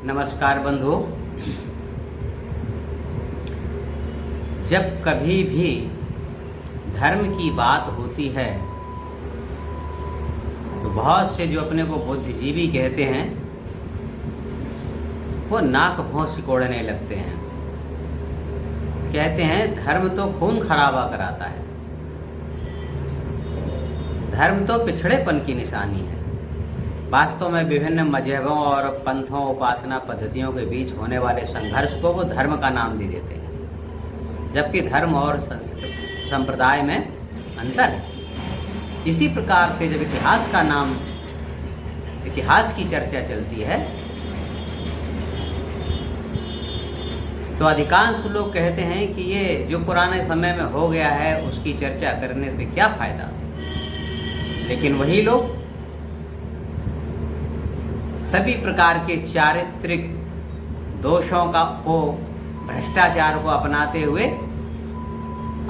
नमस्कार बंधु। जब कभी भी धर्म की बात होती है तो बहुत से जो अपने को बुद्धिजीवी कहते हैं वो नाक भौं सिकोड़ने लगते हैं। कहते हैं धर्म तो खून खराबा कराता है, धर्म तो पिछड़ेपन की निशानी है। वास्तव में विभिन्न मजहबों और पंथों उपासना पद्धतियों के बीच होने वाले संघर्ष को वो धर्म का नाम दे देते हैं, जबकि धर्म और संप्रदाय में अंतर है। इसी प्रकार से जब इतिहास की चर्चा चलती है तो अधिकांश लोग कहते हैं कि ये जो पुराने समय में हो गया है उसकी चर्चा करने से क्या फायदा। लेकिन वही लोग सभी प्रकार के चारित्रिक दोषों को भ्रष्टाचार को अपनाते हुए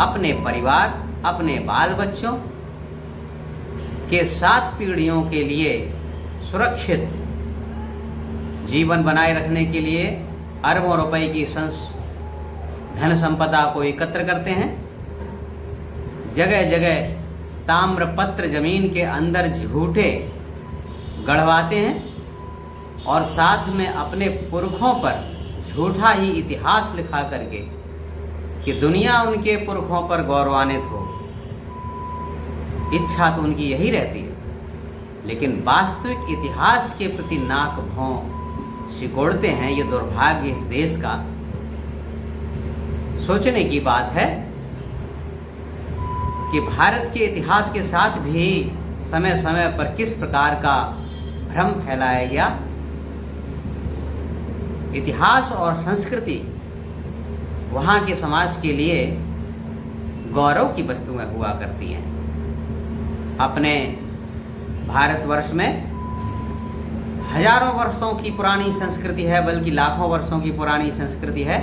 अपने परिवार, अपने बाल बच्चों के 7 पीढ़ियों के लिए सुरक्षित जीवन बनाए रखने के लिए अरबों रुपए की धन संपदा को एकत्र करते हैं। जगह जगह ताम्रपत्र जमीन के अंदर झूठे गढ़वाते हैं और साथ में अपने पुरखों पर झूठा ही इतिहास लिखा करके कि दुनिया उनके पुरखों पर गौरवान्वित हो। इच्छा तो उनकी यही रहती है, लेकिन वास्तविक इतिहास के प्रति नाक भौं सिकोड़ते हैं। ये दुर्भाग्य इस देश का। सोचने की बात है कि भारत के इतिहास के साथ भी समय समय पर किस प्रकार का भ्रम फैलाया गया। इतिहास और संस्कृति वहाँ के समाज के लिए गौरव की वस्तुएं हुआ करती हैं। अपने भारतवर्ष में हजारों वर्षों की पुरानी संस्कृति है, बल्कि लाखों वर्षों की पुरानी संस्कृति है।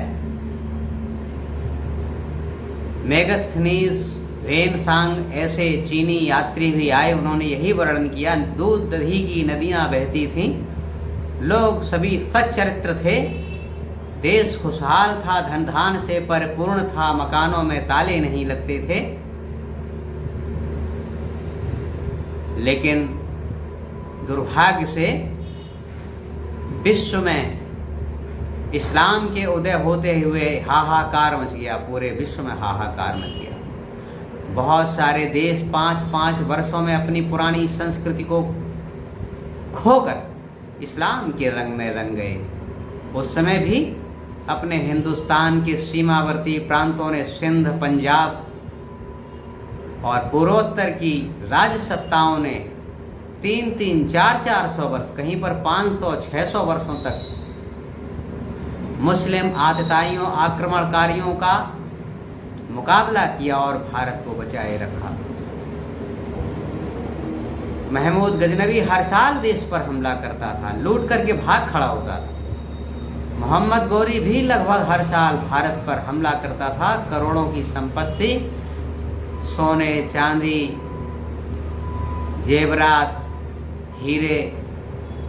मेगास्थनीज, वेनसांग ऐसे चीनी यात्री भी आए, उन्होंने यही वर्णन किया। दूध दही की नदियां बहती थीं, लोग सभी सच्चरित्र थे, देश खुशहाल था, धन धान से परिपूर्ण था, मकानों में ताले नहीं लगते थे। लेकिन दुर्भाग्य से विश्व में इस्लाम के उदय होते हुए हाहाकार मच गया, पूरे विश्व में हाहाकार मच गया। बहुत सारे देश 5-5 वर्षों में अपनी पुरानी संस्कृति को खोकर इस्लाम के रंग में रंग गए। उस समय भी अपने हिंदुस्तान के सीमावर्ती प्रांतों ने सिंध, पंजाब और पूर्वोत्तर की राजसत्ताओं ने 300, 400 वर्ष, कहीं पर 500, 600 वर्षों तक मुस्लिम आतताइयों, आक्रमणकारियों का मुकाबला किया और भारत को बचाए रखा। महमूद गजनवी हर साल देश पर हमला करता था, लूट करके भाग खड़ा होता था। मोहम्मद गौरी भी लगभग हर साल भारत पर हमला करता था, करोड़ों की संपत्ति, सोने चांदी, जेवरात, हीरे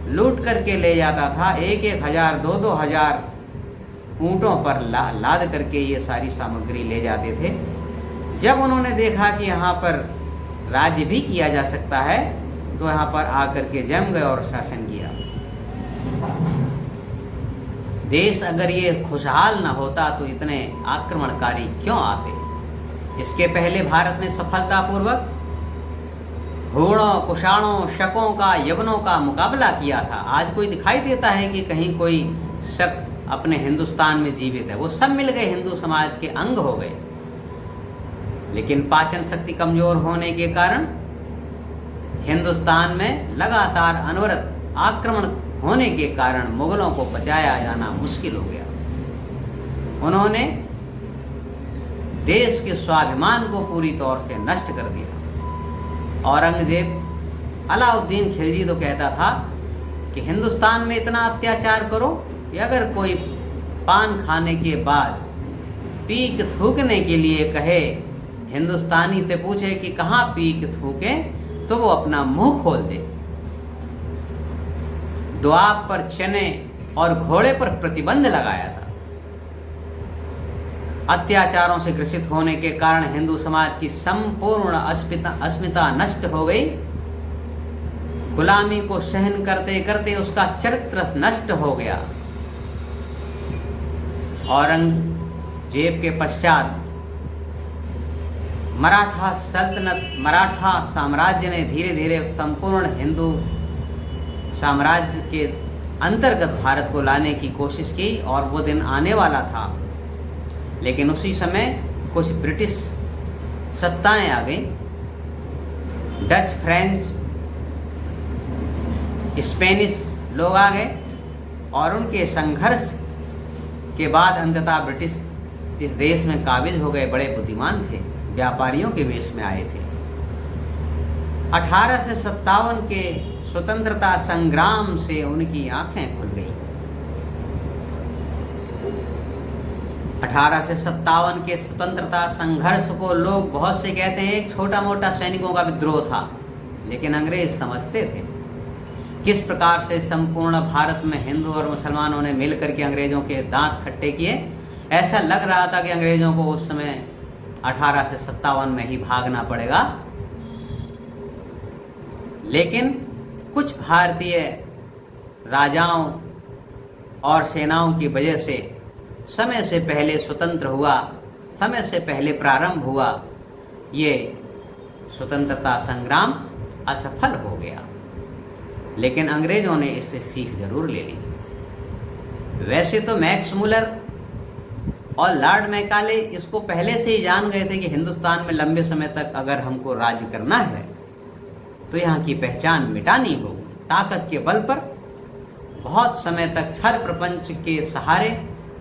लूट करके ले जाता था। 1-1 हजार, 2-2 हजार ऊँटों पर लाद करके ये सारी सामग्री ले जाते थे। जब उन्होंने देखा कि यहाँ पर राज्य भी किया जा सकता है तो यहाँ पर आकर के जम गए और शासन किया। देश अगर ये खुशहाल न होता तो इतने आक्रमणकारी क्यों आते। इसके पहले भारत ने सफलतापूर्वक हूणों, कुषाणों, शकों का, यवनों का मुकाबला किया था। आज कोई दिखाई देता है कि कहीं कोई शक अपने हिंदुस्तान में जीवित है? वो सब मिल गए, हिंदू समाज के अंग हो गए। लेकिन पाचन शक्ति कमजोर होने के कारण हिंदुस्तान में लगातार अनवरत आक्रमण होने के कारण मुगलों को बचाया जाना मुश्किल हो गया। उन्होंने देश के स्वाभिमान को पूरी तौर से नष्ट कर दिया। औरंगजेब, अलाउद्दीन खिलजी तो कहता था कि हिंदुस्तान में इतना अत्याचार करो कि अगर कोई पान खाने के बाद पीक थूकने के लिए कहे, हिंदुस्तानी से पूछे कि कहाँ पीक थूके, तो वो अपना मुंह खोल दे। द्वाब पर चने और घोड़े पर प्रतिबंध लगाया था। अत्याचारों से ग्रसित होने के कारण हिंदू समाज की संपूर्ण अस्मिता नष्ट हो गई। गुलामी को सहन करते करते उसका चरित्र नष्ट हो गया। औरंगजेब के पश्चात मराठा साम्राज्य ने धीरे धीरे संपूर्ण हिंदू साम्राज्य के अंतर्गत भारत को लाने की कोशिश की और वो दिन आने वाला था। लेकिन उसी समय कुछ ब्रिटिश सत्ताएं आ गई, डच, फ्रेंच, स्पेनिश लोग आ गए और उनके संघर्ष के बाद अंततः ब्रिटिश इस देश में काबिज हो गए। बड़े बुद्धिमान थे, व्यापारियों के वेश में आए थे। 1857 के स्वतंत्रता संग्राम से उनकी आंखें खुल गई। 1857 के स्वतंत्रता संघर्ष को लोग बहुत से कहते हैं एक छोटा मोटा सैनिकों का विद्रोह था, लेकिन अंग्रेज समझते थे किस प्रकार से संपूर्ण भारत में हिंदू और मुसलमानों ने मिलकर के अंग्रेजों के दांत खट्टे किए। ऐसा लग रहा था कि अंग्रेजों को उस समय 1857 में ही भागना पड़ेगा। लेकिन कुछ भारतीय राजाओं और सेनाओं की वजह से समय से पहले स्वतंत्र हुआ, समय से पहले प्रारंभ हुआ, ये स्वतंत्रता संग्राम असफल हो गया। लेकिन अंग्रेजों ने इससे सीख जरूर ले ली। वैसे तो मैक्स मुलर और लॉर्ड मैकाले इसको पहले से ही जान गए थे कि हिंदुस्तान में लंबे समय तक अगर हमको राज्य करना है तो यहाँ की पहचान मिटानी होगी। ताकत के बल पर बहुत समय तक छल प्रपंच के सहारे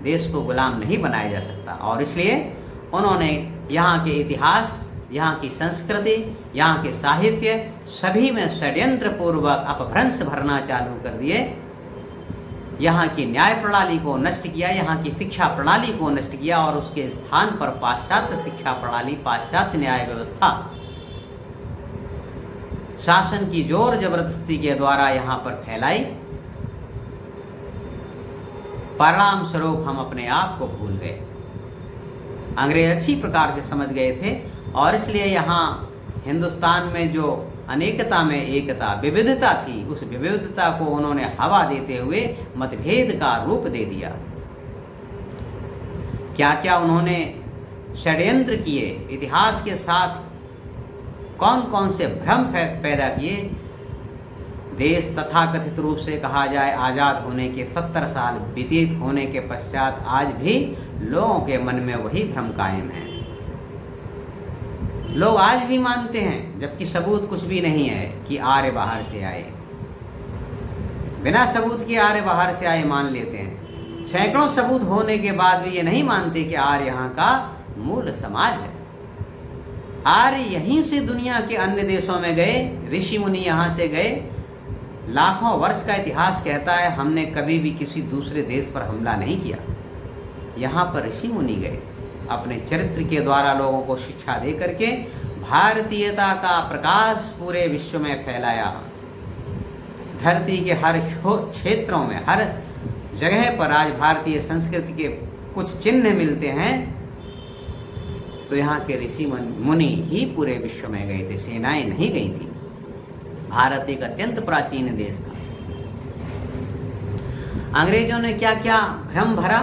देश को गुलाम नहीं बनाया जा सकता, और इसलिए उन्होंने यहाँ के इतिहास, यहाँ की संस्कृति, यहाँ के साहित्य सभी में षड्यंत्र पूर्वक अपभ्रंश भरना चालू कर दिए। यहाँ की न्याय प्रणाली को नष्ट किया, यहाँ की शिक्षा प्रणाली को नष्ट किया और उसके स्थान पर पाश्चात्य शिक्षा प्रणाली, पाश्चात्य न्याय व्यवस्था, शासन की जोर जबरदस्ती के द्वारा यहाँ पर फैलाई। परिणाम स्वरूप हम अपने आप को भूल गए। अंग्रेज अच्छी प्रकार से समझ गए थे और इसलिए यहाँ हिंदुस्तान में जो अनेकता में एकता, विविधता थी, उस विविधता को उन्होंने हवा देते हुए मतभेद का रूप दे दिया। क्या क्या उन्होंने षड्यंत्र किए, इतिहास के साथ कौन कौन से भ्रम पैदा किए। देश तथाकथित रूप से कहा जाए आज़ाद होने के 70 साल व्यतीत होने के पश्चात आज भी लोगों के मन में वही भ्रम कायम है। लोग आज भी मानते हैं, जबकि सबूत कुछ भी नहीं है, कि आर्य बाहर से आए। बिना सबूत के आर्य बाहर से आए मान लेते हैं। सैकड़ों सबूत होने के बाद भी ये नहीं मानते कि आर्य यहाँ का मूल समाज है। आर्य यहीं से दुनिया के अन्य देशों में गए, ऋषि मुनि यहाँ से गए। लाखों वर्ष का इतिहास कहता है हमने कभी भी किसी दूसरे देश पर हमला नहीं किया। यहाँ पर ऋषि मुनि गए, अपने चरित्र के द्वारा लोगों को शिक्षा दे करके भारतीयता का प्रकाश पूरे विश्व में फैलाया। धरती के हर क्षेत्रों में, हर जगह पर आज भारतीय संस्कृति के कुछ चिन्ह मिलते हैं तो यहाँ के ऋषि मुनि ही पूरे विश्व में गए थे, सेनाएं नहीं गई थी। भारत एक अत्यंत प्राचीन देश था। अंग्रेजों ने क्या क्या भ्रम भरा।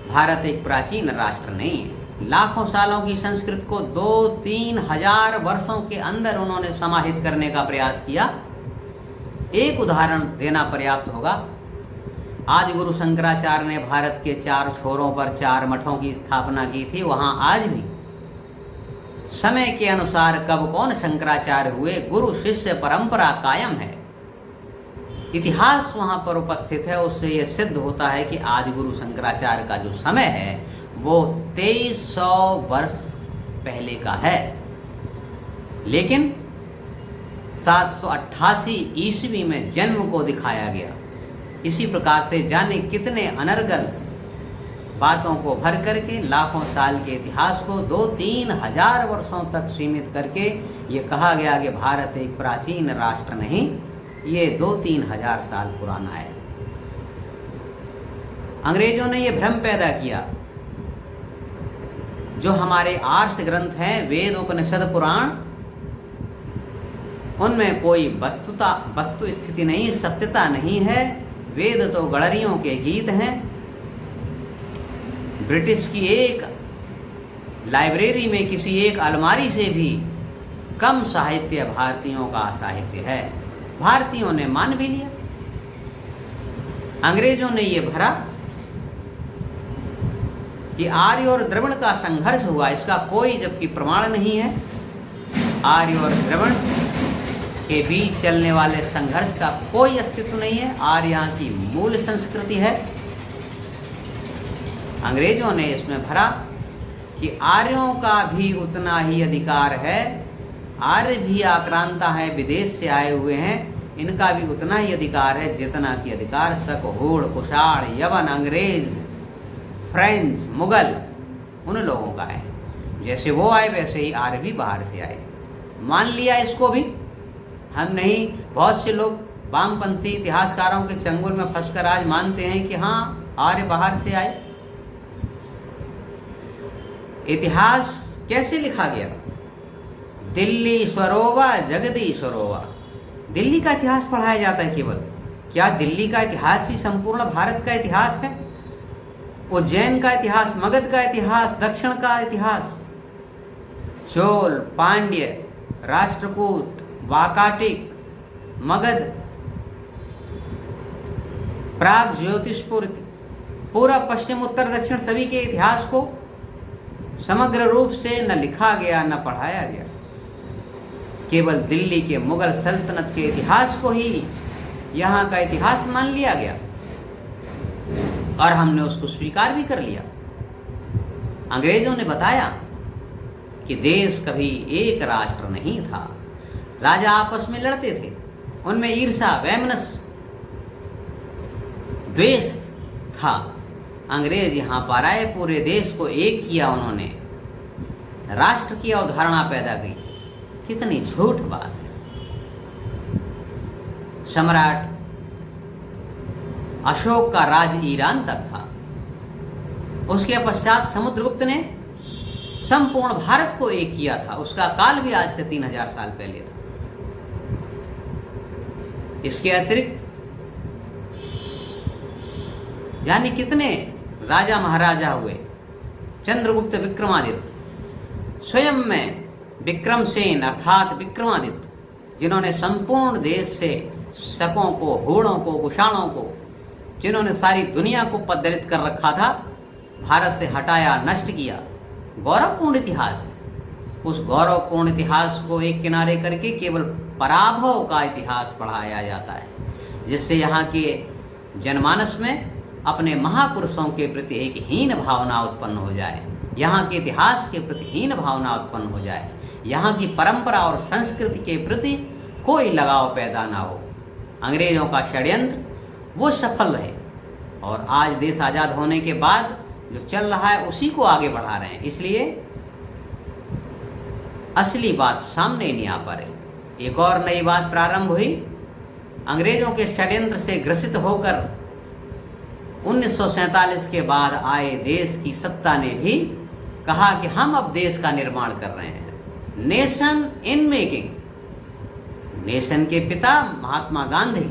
भारत एक प्राचीन राष्ट्र नहीं है। लाखों सालों की संस्कृति को 2-3 हजार वर्षों के अंदर उन्होंने समाहित करने का प्रयास किया। एक उदाहरण देना पर्याप्त होगा। आज गुरु शंकराचार्य ने भारत के 4 छोरों पर 4 मठों की स्थापना की थी। वहाँ आज भी समय के अनुसार कब कौन शंकराचार्य हुए, गुरु शिष्य परंपरा कायम है। इतिहास वहाँ पर उपस्थित है। उससे ये सिद्ध होता है कि आदि गुरु शंकराचार्य का जो समय है वो 2300 वर्ष पहले का है। लेकिन 788 ईस्वी में जन्म को दिखाया गया। इसी प्रकार से जाने कितने अनर्गल बातों को भर करके लाखों साल के इतिहास को 2-3 हजार वर्षों तक सीमित करके ये कहा गया कि भारत एक प्राचीन राष्ट्र नहीं, ये 2-3 हजार साल पुराना है। अंग्रेजों ने ये भ्रम पैदा किया, जो हमारे आर्ष ग्रंथ हैं, वेद, उपनिषद, पुराण, उनमें कोई वस्तु स्थिति नहीं, सत्यता नहीं है। वेद तो गड़रियों के गीत हैं। ब्रिटिश की एक लाइब्रेरी में किसी एक अलमारी से भी कम साहित्य भारतीयों का साहित्य है। भारतीयों ने मान भी लिया। अंग्रेजों ने ये भरा कि आर्य और द्रविड़ का संघर्ष हुआ, इसका कोई जबकि प्रमाण नहीं है। आर्य और द्रविड़ के बीच चलने वाले संघर्ष का कोई अस्तित्व नहीं है। आर्य यहाँ की मूल संस्कृति है। अंग्रेजों ने इसमें भरा कि आर्यों का भी उतना ही अधिकार है, आर्य भी आक्रांता है, विदेश से आए हुए हैं, इनका भी उतना ही अधिकार है जितना कि अधिकार शक, होड़, कुषाण, यवन, अंग्रेज, फ्रेंच, मुगल उन लोगों का है। जैसे वो आए वैसे ही आर्य भी बाहर से आए। मान लिया इसको भी हम नहीं। बहुत से लोग वामपंथी इतिहासकारों के चंगुल में फंसकर आज मानते हैं कि हाँ आर्य बाहर से आए। इतिहास कैसे लिखा गया? दिल्ली स्वरोवा जगदी स्वरोवा। दिल्ली का इतिहास पढ़ाया जाता है केवल। क्या दिल्ली का इतिहास ही संपूर्ण भारत का इतिहास है? उज्जैन का इतिहास, मगध का इतिहास, दक्षिण का इतिहास, चोल, पांड्य, राष्ट्रकूट, वाकाटिक, मगध, प्राग, ज्योतिषपुर, पूरा पश्चिम, उत्तर, दक्षिण सभी के इतिहास को समग्र रूप से न लिखा गया न पढ़ाया गया। केवल दिल्ली के मुगल सल्तनत के इतिहास को ही यहाँ का इतिहास मान लिया गया और हमने उसको स्वीकार भी कर लिया। अंग्रेजों ने बताया कि देश कभी एक राष्ट्र नहीं था। राजा आपस में लड़ते थे, उनमें ईर्षा, वैमनस्य, द्वेष था। अंग्रेज यहाँ पर आए, पूरे देश को एक किया उन्होंने, राष्ट्र की अवधारणा पैदा की। कितनी झूठ बात है। सम्राट अशोक का राज ईरान तक था। उसके पश्चात समुद्रगुप्त ने संपूर्ण भारत को एक किया था। उसका काल भी आज से 3000 साल पहले था। इसके अतिरिक्त यानी कितने राजा महाराजा हुए। चंद्रगुप्त विक्रमादित्य, स्वयं में विक्रमसेन अर्थात विक्रमादित्य, जिन्होंने संपूर्ण देश से शकों को, होड़ों को, कुषाणों को, जिन्होंने सारी दुनिया को पद्दलित कर रखा था, भारत से हटाया, नष्ट किया। गौरवपूर्ण इतिहास है। उस गौरवपूर्ण इतिहास को एक किनारे करके केवल पराभव का इतिहास पढ़ाया जाता है, जिससे यहाँ के जनमानस में अपने महापुरुषों के प्रति एक हीन भावना उत्पन्न हो जाए, यहाँ के इतिहास के प्रति हीन भावना उत्पन्न हो जाए, यहाँ की परंपरा और संस्कृति के प्रति कोई लगाव पैदा ना हो। अंग्रेजों का षड्यंत्र वो सफल रहे और आज देश आज़ाद होने के बाद जो चल रहा है उसी को आगे बढ़ा रहे हैं। इसलिए असली बात सामने नहीं आ पा रही। एक और नई बात प्रारंभ हुई। अंग्रेजों के षड्यंत्र से ग्रसित होकर 1947 के बाद आए देश की सत्ता ने भी कहा कि हम अब देश का निर्माण कर रहे हैं। Nation in making. नेशन के पिता महात्मा गांधी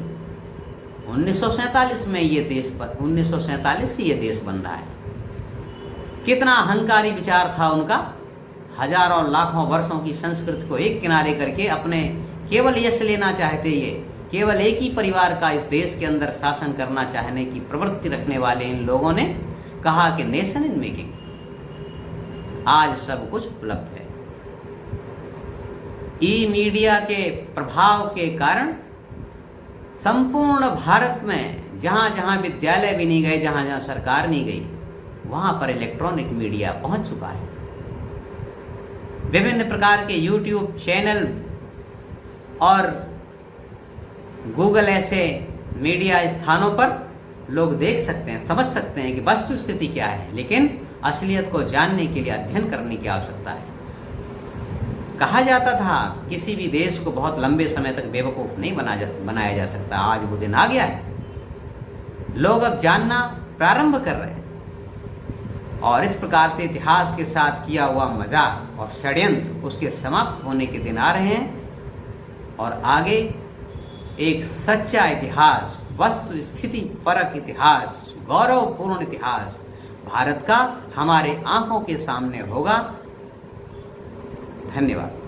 1947 में ये देश 1947 से ये देश बन रहा है। कितना अहंकारी विचार था उनका। हजारों लाखों वर्षों की संस्कृति को एक किनारे करके अपने केवल यश लेना चाहते, ये केवल एक ही परिवार का इस देश के अंदर शासन करना चाहने की प्रवृत्ति रखने वाले इन लोगों ने कहा कि नेशन इन मेकिंग। आज सब कुछ उपलब्ध है। ई मीडिया के प्रभाव के कारण संपूर्ण भारत में जहाँ जहाँ विद्यालय भी नहीं गए, जहाँ जहाँ सरकार नहीं गई, वहाँ पर इलेक्ट्रॉनिक मीडिया पहुँच चुका है। विभिन्न प्रकार के यूट्यूब चैनल और गूगल ऐसे मीडिया स्थानों पर लोग देख सकते हैं, समझ सकते हैं कि वस्तु स्थिति क्या है, लेकिन असलियत को जानने के लिए अध्ययन करने की आवश्यकता है। कहा जाता था किसी भी देश को बहुत लंबे समय तक बेवकूफ़ नहीं बनाया जा सकता। आज वो दिन आ गया है। लोग अब जानना प्रारंभ कर रहे हैं। और इस प्रकार से इतिहास के साथ किया हुआ मजाक और षड्यंत्र उसके समाप्त होने के दिन आ रहे हैं और आगे एक सच्चा इतिहास, वस्तु स्थिति परक इतिहास, गौरवपूर्ण इतिहास भारत का हमारे आंखों के सामने होगा। धन्यवाद।